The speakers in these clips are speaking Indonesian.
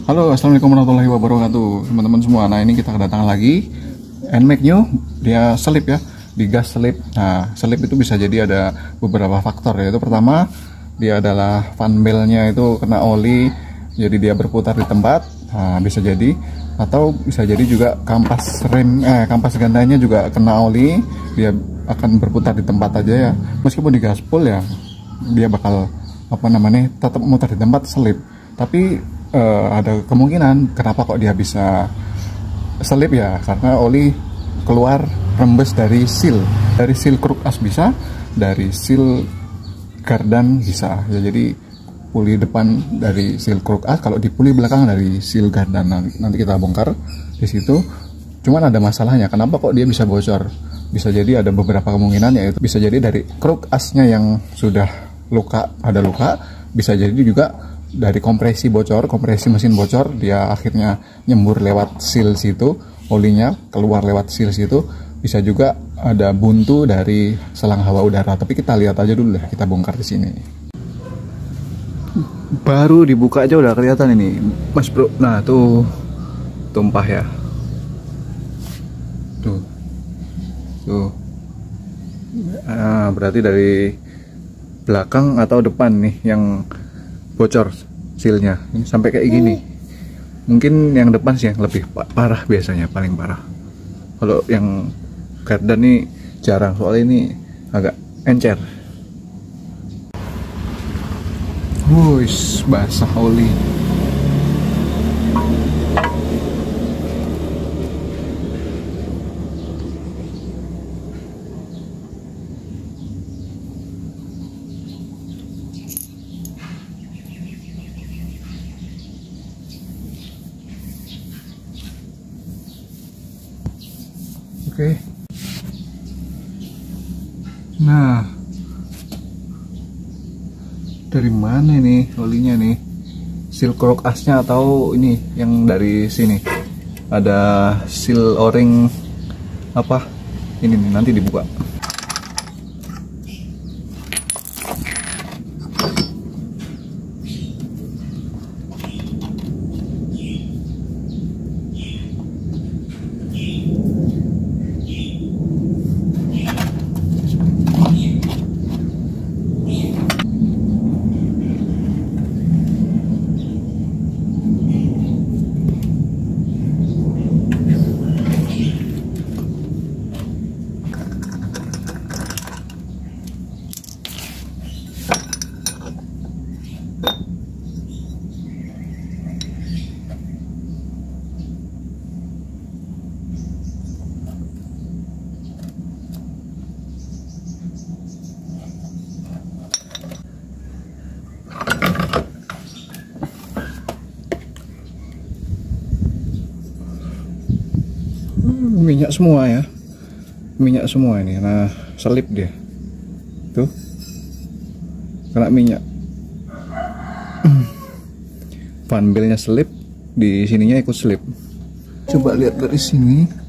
Halo, assalamualaikum warahmatullahi wabarakatuh, teman-teman semua. Nah, ini kita kedatangan lagi NMAX New, dia selip ya, di gas selip. Nah, selip itu bisa jadi ada beberapa faktor, yaitu pertama dia adalah fan belnya itu kena oli, jadi dia berputar di tempat. Nah, bisa jadi, atau bisa jadi juga kampas kampas gandanya juga kena oli, dia akan berputar di tempat aja ya. Meskipun di gaspol ya, dia bakal tetap muter di tempat selip. Tapi ada kemungkinan kenapa kok dia bisa selip ya, karena oli keluar rembes dari seal kruk as bisa, dari seal gardan bisa ya. Jadi puli depan dari seal kruk as, kalau di puli belakang dari seal gardan. Nanti kita bongkar di situ. Cuman ada masalahnya, kenapa kok dia bisa bocor? Bisa jadi ada beberapa kemungkinan, yaitu bisa jadi dari kruk asnya yang sudah ada luka, bisa jadi juga dari kompresi bocor, kompresi mesin bocor, dia akhirnya nyembur lewat seal situ, olinya keluar lewat seal situ. Bisa juga ada buntu dari selang hawa udara, tapi kita lihat aja dulu lah, kita bongkar di sini. Baru dibuka aja udah kelihatan ini, Mas Bro. Nah, tuh tumpah ya. Tuh. Nah, berarti dari belakang atau depan nih yang bocor sealnya, ini sampai kayak gini. Mungkin yang depan sih yang lebih parah, biasanya paling parah. Kalau yang gardan nih jarang, soalnya ini agak encer. Wush, basah oli. Oke. Nah, dari mana ini olinya nih? Seal kruk asnya atau ini yang dari sini? Ada seal o-ring apa? Ini nih, nanti dibuka. Minyak semua ya, minyak semua ini. Nah, selip dia tuh, kena minyak. Fan belnya selip, di sininya ikut selip. Coba lihat dari sini.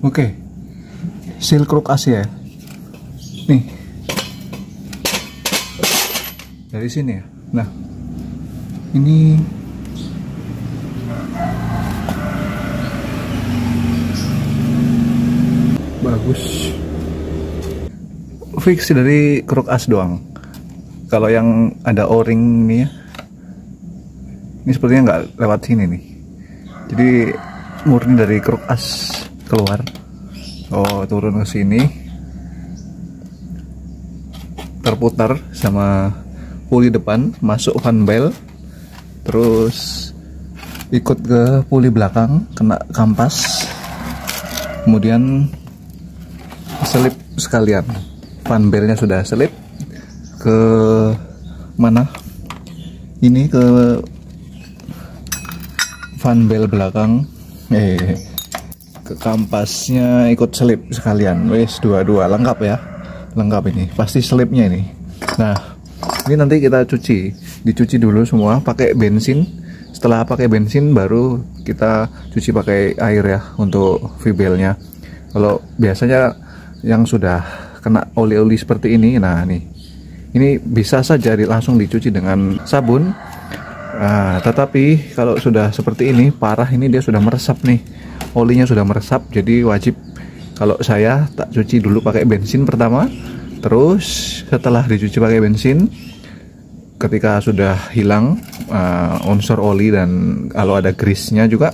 Oke, seal kruk as ya. Nih, dari sini ya. Nah, ini bagus. Fix dari kruk as doang. Kalau yang ada o-ring nih ya, ini sepertinya nggak lewat sini nih. Jadi murni dari kruk as keluar. Oh, turun ke sini, terputar sama puli depan, masuk fan bel, terus ikut ke puli belakang, kena kampas, kemudian selip sekalian. Fan belnya sudah selip ke mana? Ini ke fan bel belakang. Ke kampasnya ikut selip sekalian. Wes, dua-dua lengkap ya, lengkap ini pasti selipnya ini. Nah, ini nanti kita dicuci dulu semua pakai bensin Setelah pakai bensin baru kita cuci pakai air ya untuk V-belnya. Kalau biasanya yang sudah kena oli-oli seperti ini, nah nih, ini bisa saja langsung dicuci dengan sabun. Nah, tetapi kalau sudah seperti ini parah, ini dia sudah meresap nih, olinya sudah meresap. Jadi wajib, kalau saya tak cuci dulu pakai bensin pertama, terus setelah dicuci pakai bensin, ketika sudah hilang unsur oli dan kalau ada grease-nya juga,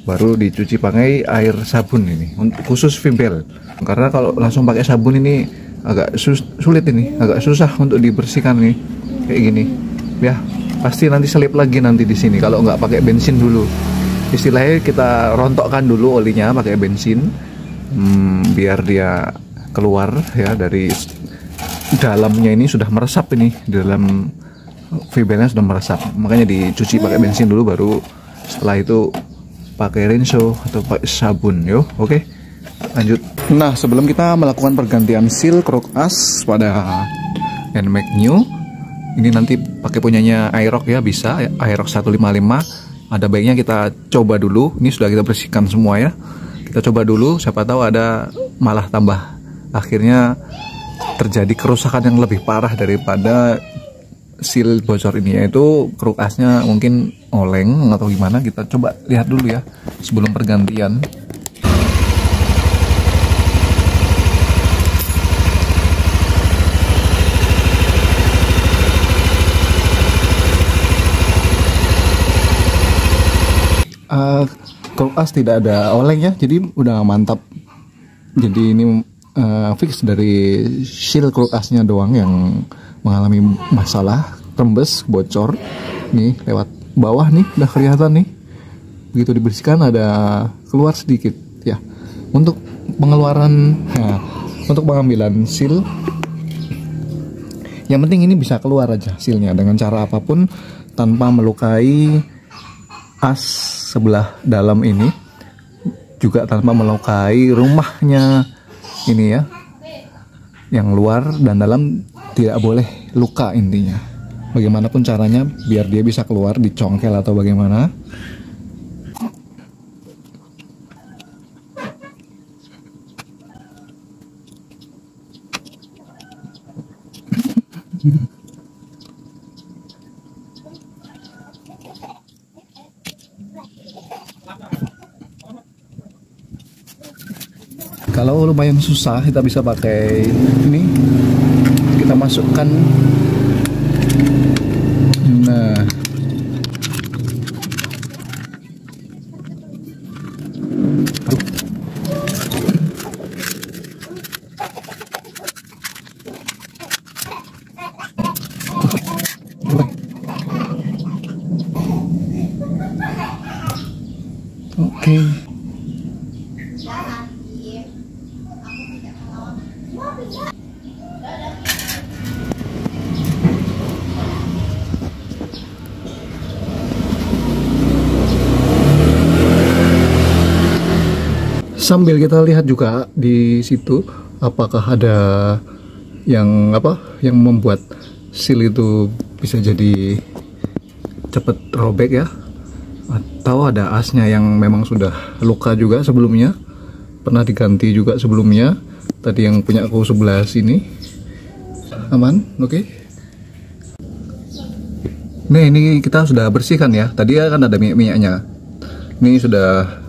baru dicuci pakai air sabun ini untuk khusus V-bel. Karena kalau langsung pakai sabun ini agak sulit, ini agak susah untuk dibersihkan nih kayak gini ya. Pasti nanti selip lagi nanti di sini kalau nggak pakai bensin dulu. Istilahnya kita rontokkan dulu olinya pakai bensin, biar dia keluar ya dari dalamnya. Ini sudah meresap, ini di dalam V-belnya sudah meresap, makanya dicuci pakai bensin dulu, baru setelah itu pakai rinso atau pakai sabun. Yo, oke, lanjut. Nah, sebelum kita melakukan pergantian seal kruk as pada NMAX New, ini nanti pakai punyanya Aerox ya, bisa Aerox 155. Ada baiknya kita coba dulu. Ini sudah kita bersihkan semua ya, kita coba dulu, siapa tahu ada malah tambah, akhirnya terjadi kerusakan yang lebih parah daripada seal bocor ini, yaitu kruk asnya mungkin oleng atau gimana. Kita coba lihat dulu ya sebelum pergantian. Kruk as tidak ada oleng ya, jadi udah mantap. Jadi ini fix dari seal kruk asnya doang yang mengalami masalah, rembes, bocor. Nih lewat bawah nih udah kelihatan nih, begitu dibersihkan ada keluar sedikit ya. Untuk pengeluaran, untuk pengambilan seal, yang penting ini bisa keluar aja sealnya dengan cara apapun tanpa melukai as sebelah dalam ini, juga tanpa melukai rumahnya ini ya, yang luar dan dalam tidak boleh luka. Intinya bagaimanapun caranya biar dia bisa keluar, dicongkel atau bagaimana. Kalau lumayan susah, kita bisa pakai ini, kita masukkan. Nah, oke. Sambil kita lihat juga di situ apakah ada yang yang membuat seal itu bisa jadi cepet robek ya, atau ada asnya yang memang sudah luka juga sebelumnya, pernah diganti juga sebelumnya. Tadi yang punya aku sebelah sini aman, oke. Nih, ini kita sudah bersihkan ya. Tadi kan ada minyaknya. Ini sudah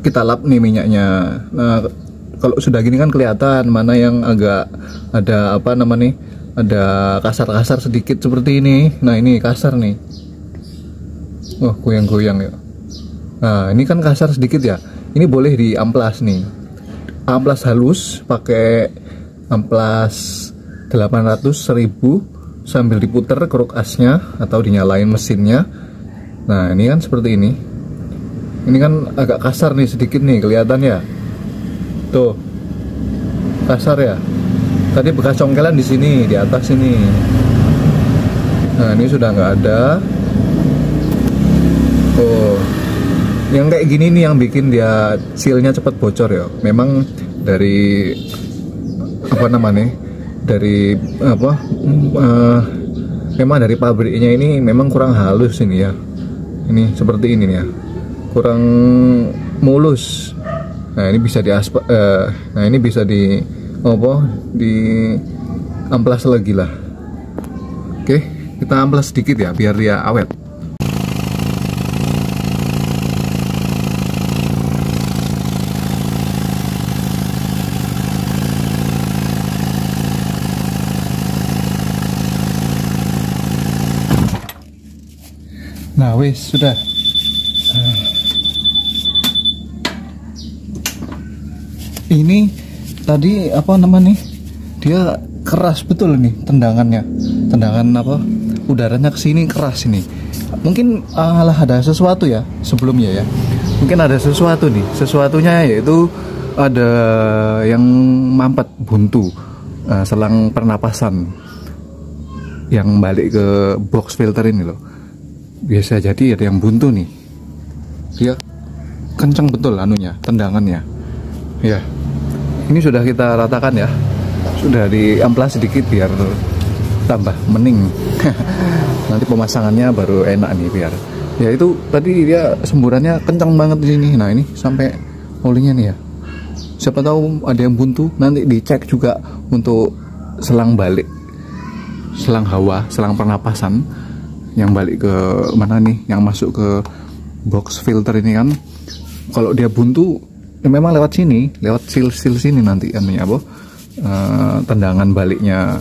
kita lap nih minyaknya. Nah, kalau sudah gini kan kelihatan mana yang agak ada ada kasar-kasar sedikit seperti ini. Nah, ini kasar nih. Wah, goyang-goyang ya. Nah, ini kan kasar sedikit ya. Ini boleh diamplas nih. Amplas halus pakai amplas 800 1000 sambil diputer kruk asnya atau dinyalain mesinnya. Nah, ini kan seperti ini. Ini kan agak kasar nih sedikit nih, kelihatan ya. Tuh. Kasar ya. Tadi bekas congkelan di sini, di atas ini. Nah, ini sudah nggak ada. Oh. Yang kayak gini nih yang bikin dia sealnya cepat bocor ya. Memang dari memang dari pabriknya ini memang kurang halus ini ya. Ini seperti ini nih ya, kurang mulus. Nah ini bisa nah ini bisa di di amplas lagi lah. Oke, kita amplas sedikit ya biar dia awet. Nah wis sudah. Ini tadi apa namanya? Dia keras betul nih tendangannya. Tendangan apa? Udaranya ke sini keras ini. Mungkin ada sesuatu ya sebelumnya ya. Mungkin ada sesuatu nih. Sesuatunya yaitu ada yang mampet buntu selang pernapasan yang balik ke box filter ini loh. Biasa jadi ada yang buntu nih. Dia kencang betul anunya, tendangannya. Ya. Ini sudah kita ratakan ya. Sudah diamplas sedikit biar tambah mening. Nanti pemasangannya baru enak nih biar. Ya itu tadi dia semburannya kencang banget di sini. Nah, ini sampai olinya nih ya. Siapa tahu ada yang buntu, nanti dicek juga untuk selang balik. Selang hawa, selang pernapasan yang balik ke mana nih, yang masuk ke box filter ini kan. Kalau dia buntu ya memang lewat sini, lewat seal sini nanti anunya apa, tendangan baliknya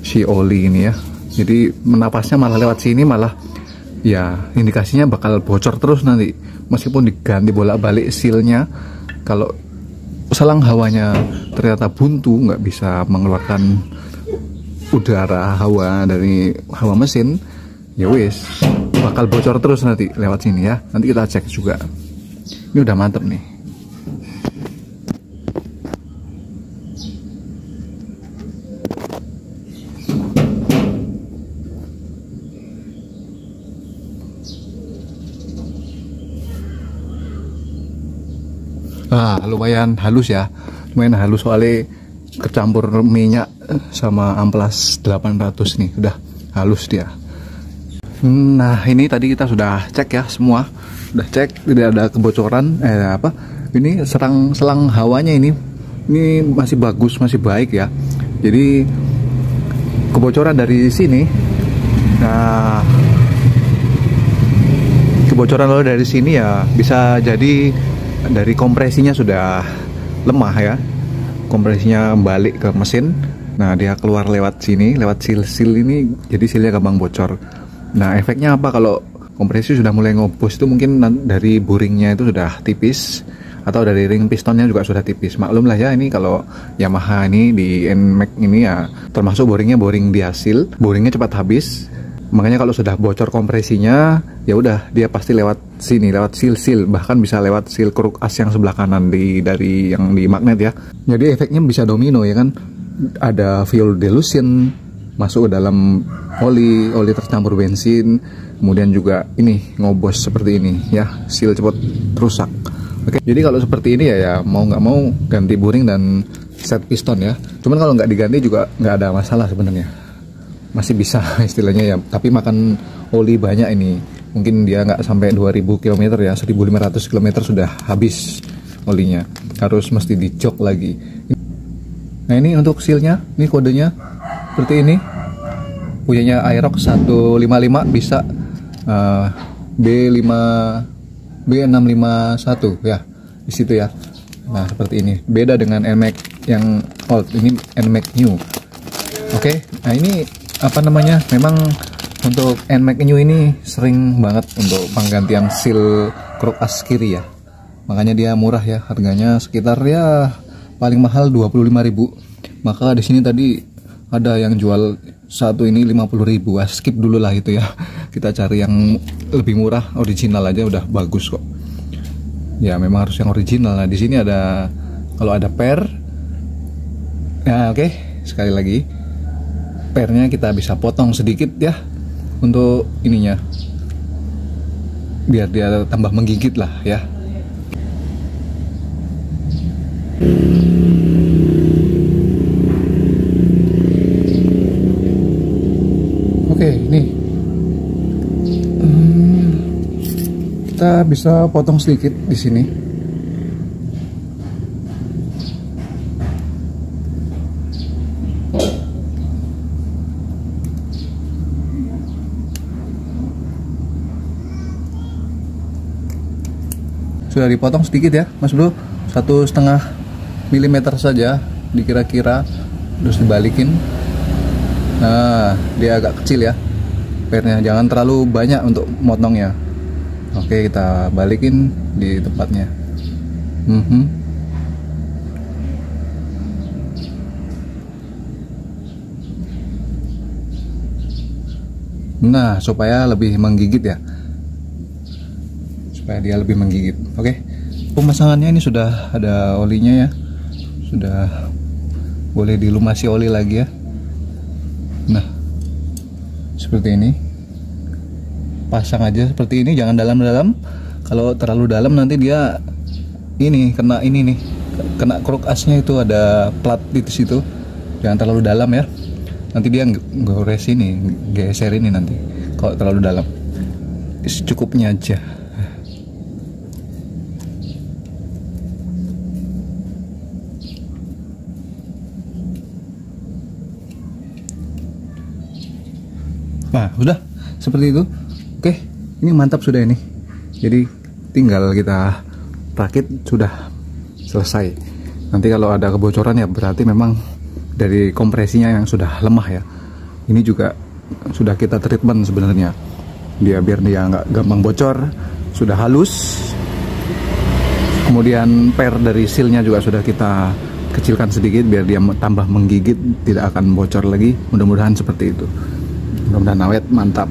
si oli ini ya. Jadi menapasnya malah lewat sini, malah ya indikasinya bakal bocor terus nanti meskipun diganti bolak-balik sealnya. Kalau selang hawanya ternyata buntu, nggak bisa mengeluarkan udara hawa dari hawa mesin, ya wis bakal bocor terus nanti lewat sini ya. Nanti kita cek juga. Ini udah mantep nih. Lumayan halus ya. Lumayan halus soalnya kecampur minyak sama amplas 800 nih. Udah halus dia. Nah ini tadi kita sudah cek ya semua, udah cek tidak ada kebocoran. Ini selang hawanya ini masih bagus, masih baik ya. Jadi kebocoran dari sini, nah kebocoran lo dari sini ya bisa jadi dari kompresinya sudah lemah ya, kompresinya balik ke mesin. Nah dia keluar lewat sini, lewat seal ini, jadi sealnya gampang bocor. Nah efeknya apa kalau kompresi sudah mulai ngobos itu? Mungkin dari boringnya itu sudah tipis, atau dari ring pistonnya juga sudah tipis. Maklum lah ya, ini kalau Yamaha ini di NMAX ini ya termasuk boringnya boring diasil, boringnya cepat habis. Makanya kalau sudah bocor kompresinya ya udah dia pasti lewat sini, lewat seal, bahkan bisa lewat seal kruk as yang sebelah kanan dari yang di magnet ya. Jadi efeknya bisa domino ya kan, ada fuel dilution masuk ke dalam oli tercampur bensin, kemudian juga ini ngobos seperti ini ya, seal cepat rusak. Oke, jadi kalau seperti ini ya mau nggak mau ganti boring dan set piston ya. Cuman kalau nggak diganti juga nggak ada masalah sebenarnya, masih bisa istilahnya ya, tapi makan oli banyak ini. Mungkin dia nggak sampai 2000 km ya, 1500 km sudah habis olinya, harus mesti dicok lagi. Nah ini untuk sealnya, ini kodenya seperti ini, punyanya Aerox 155, bisa B651 ya, di situ ya. Nah seperti ini, beda dengan NMAX yang old, ini NMAX new. Oke, nah ini apa namanya, memang untuk NMAX new ini sering banget untuk penggantian seal kruk as kiri ya, makanya dia murah ya, harganya sekitar ya paling mahal 25.000. Maka di sini tadi ada yang jual satu ini 50.000. Skip dulu lah itu ya, kita cari yang lebih murah, original aja udah bagus kok ya. Memang harus yang original. Nah di sini ada, kalau ada per ya, oke. Sekali lagi pernya kita bisa potong sedikit ya untuk ininya, biar dia tambah menggigit lah ya. Oke, nih Kita bisa potong sedikit di sini. Sudah dipotong sedikit ya Mas Bro, 1,5 mm saja dikira-kira, terus dibalikin. Nah, dia agak kecil ya pernya, jangan terlalu banyak untuk motongnya. Oke, kita balikin di tempatnya. Nah, supaya lebih menggigit ya, supaya dia lebih menggigit. Oke, pemasangannya ini sudah ada olinya ya, sudah boleh dilumasi oli lagi ya. Nah, seperti ini, pasang aja seperti ini, jangan dalam-dalam. Kalau terlalu dalam nanti dia ini kena ini nih, kena kruk asnya, itu ada plat di situ. Jangan terlalu dalam ya, nanti dia gores ini, geser ini nanti kalau terlalu dalam. Secukupnya aja. Nah, sudah seperti itu. Oke, ini mantap sudah ini. Jadi tinggal kita rakit, sudah selesai. Nanti kalau ada kebocoran ya berarti memang dari kompresinya yang sudah lemah ya. Ini juga sudah kita treatment sebenarnya. Biar dia nggak gampang bocor, sudah halus. Kemudian per dari sealnya juga sudah kita kecilkan sedikit biar dia tambah menggigit, tidak akan bocor lagi. Mudah-mudahan seperti itu. Mudah-mudahan awet, mantap.